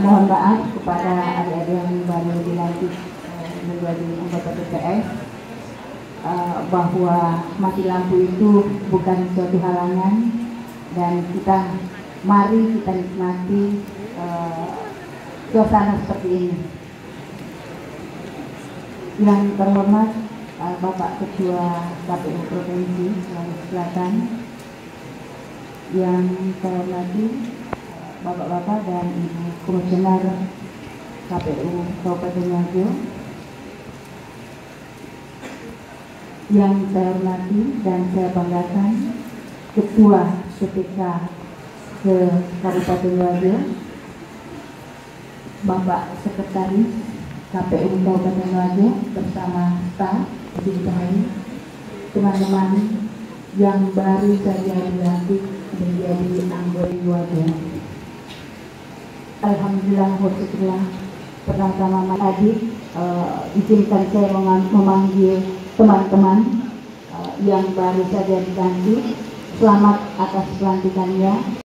mohon maaf kepada adik-adik yang baru dilantik menjadi anggota DPS bahwa mati lampu itu bukan suatu halangan, dan mari kita nikmati suasana seperti ini. Yang terhormat Bapak Ketua KPU Provinsi Sulawesi Selatan, yang saya hormati Bapak-bapak dan Ibu Komisioner KPU Kabupaten Nganjuk, yang saya hormati dan saya banggakan Ketua PPK ke Kabupaten Nganjuk, Bapak Sekretaris KPU Kabupaten Nganjuk bersama staf, teman-teman yang baru saja dilantik menjadi anggota Nganjuk. Alhamdulillah, syukurlah. Pertama-tama adik, izinkan saya memanggil teman-teman yang baru saja dilantik. Selamat atas pelantikannya.